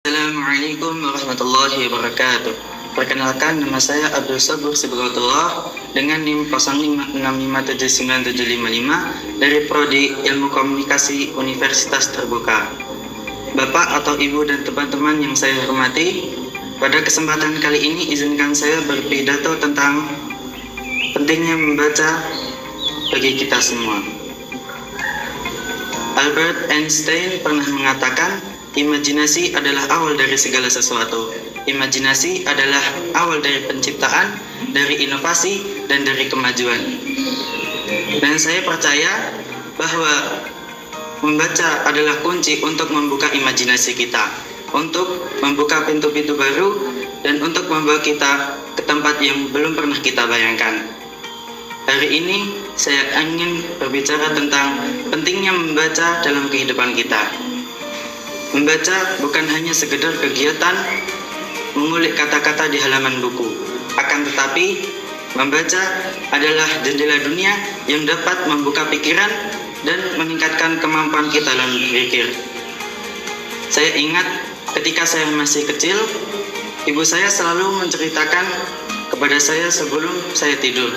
Assalamualaikum warahmatullahi wabarakatuh. Perkenalkan, nama saya Abdul Sabur Sibagatullah dengan NIM 05657975 dari Prodi Ilmu Komunikasi Universitas Terbuka. Bapak atau Ibu dan teman-teman yang saya hormati, pada kesempatan kali ini izinkan saya berpidato tentang pentingnya membaca bagi kita semua. Albert Einstein pernah mengatakan, imajinasi adalah awal dari segala sesuatu. Imajinasi adalah awal dari penciptaan, dari inovasi, dan dari kemajuan. Dan saya percaya bahwa membaca adalah kunci untuk membuka imajinasi kita, untuk membuka pintu-pintu baru, dan untuk membawa kita ke tempat yang belum pernah kita bayangkan. Hari ini saya ingin berbicara tentang pentingnya membaca dalam kehidupan kita. Membaca bukan hanya sekedar kegiatan mengulik kata-kata di halaman buku, akan tetapi membaca adalah jendela dunia yang dapat membuka pikiran dan meningkatkan kemampuan kita dalam berpikir. Saya ingat ketika saya masih kecil, ibu saya selalu menceritakan kepada saya sebelum saya tidur.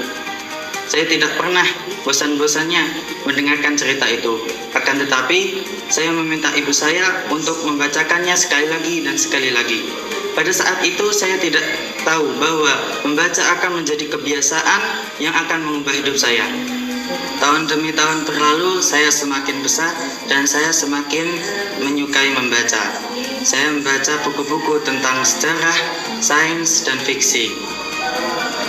Saya tidak pernah bosan-bosannya mendengarkan cerita itu. Akan tetapi, saya meminta ibu saya untuk membacakannya sekali lagi dan sekali lagi. Pada saat itu, saya tidak tahu bahwa membaca akan menjadi kebiasaan yang akan mengubah hidup saya. Tahun demi tahun berlalu, saya semakin besar dan saya semakin menyukai membaca. Saya membaca buku-buku tentang sejarah, sains, dan fiksi.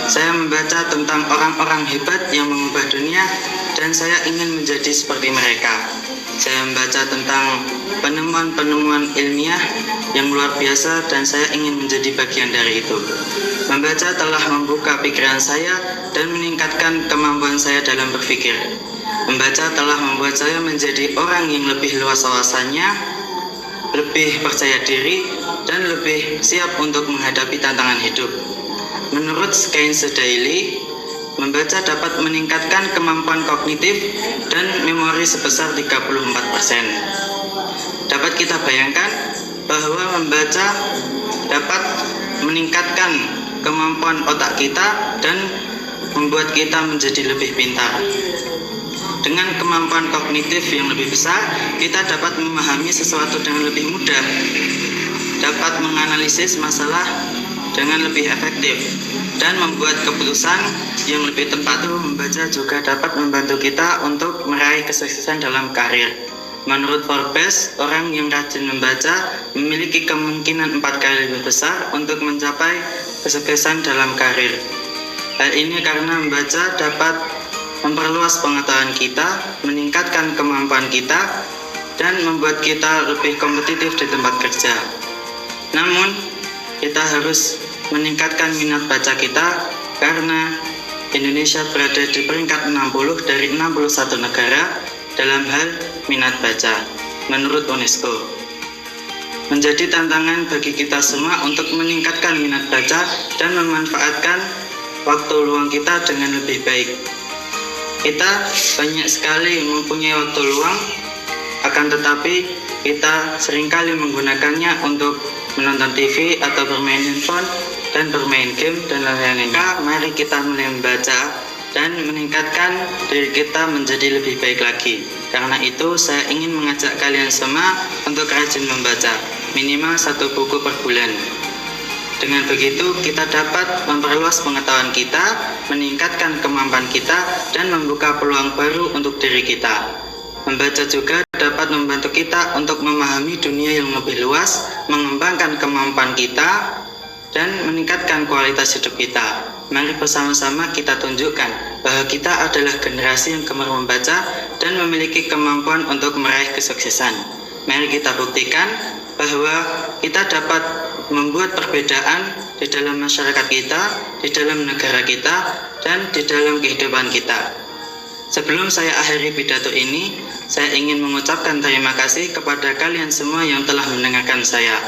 Saya membaca tentang orang-orang hebat yang mengubah dunia dan saya ingin menjadi seperti mereka. Saya membaca tentang penemuan-penemuan ilmiah yang luar biasa dan saya ingin menjadi bagian dari itu. Membaca telah membuka pikiran saya dan meningkatkan kemampuan saya dalam berpikir. Membaca telah membuat saya menjadi orang yang lebih luas wawasannya, lebih percaya diri, dan lebih siap untuk menghadapi tantangan hidup. Menurut Science Daily, membaca dapat meningkatkan kemampuan kognitif dan memori sebesar 34%. Dapat kita bayangkan bahwa membaca dapat meningkatkan kemampuan otak kita dan membuat kita menjadi lebih pintar. Dengan kemampuan kognitif yang lebih besar, kita dapat memahami sesuatu dengan lebih mudah, dapat menganalisis masalah dengan lebih efektif dan membuat keputusan yang lebih tepat. Membaca juga dapat membantu kita untuk meraih kesuksesan dalam karir. Menurut Forbes, orang yang rajin membaca memiliki kemungkinan 4 kali lebih besar untuk mencapai kesuksesan dalam karir. Hal ini karena membaca dapat memperluas pengetahuan kita, meningkatkan kemampuan kita, dan membuat kita lebih kompetitif di tempat kerja. Namun, kita harus meningkatkan minat baca kita karena Indonesia berada di peringkat 60 dari 61 negara dalam hal minat baca menurut UNESCO. Menjadi tantangan bagi kita semua untuk meningkatkan minat baca dan memanfaatkan waktu luang kita dengan lebih baik. Kita banyak sekali mempunyai waktu luang, akan tetapi kita seringkali menggunakannya untuk menonton TV atau bermain handphone dan bermain game dan lain-lain. Mari kita mulai membaca dan meningkatkan diri kita menjadi lebih baik lagi. Karena itu saya ingin mengajak kalian semua untuk rajin membaca, minimal 1 buku per bulan. Dengan begitu kita dapat memperluas pengetahuan kita, meningkatkan kemampuan kita, dan membuka peluang baru untuk diri kita. Membaca juga dapat membantu kita untuk memahami dunia yang lebih luas, mengembangkan kemampuan kita, dan meningkatkan kualitas hidup kita. Mari bersama-sama kita tunjukkan bahwa kita adalah generasi yang gemar membaca dan memiliki kemampuan untuk meraih kesuksesan. Mari kita buktikan bahwa kita dapat membuat perbedaan di dalam masyarakat kita, di dalam negara kita, dan di dalam kehidupan kita. Sebelum saya akhiri pidato ini, saya ingin mengucapkan terima kasih kepada kalian semua yang telah mendengarkan saya.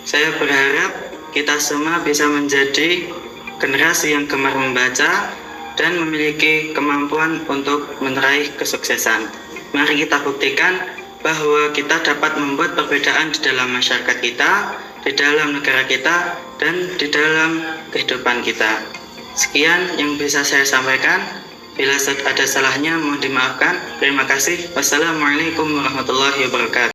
Saya berharap kita semua bisa menjadi generasi yang gemar membaca dan memiliki kemampuan untuk meraih kesuksesan. Mari kita buktikan bahwa kita dapat membuat perbedaan di dalam masyarakat kita, di dalam negara kita, dan di dalam kehidupan kita. Sekian yang bisa saya sampaikan. Bila ada salahnya mohon dimaafkan. Terima kasih. Wassalamualaikum warahmatullahi wabarakatuh.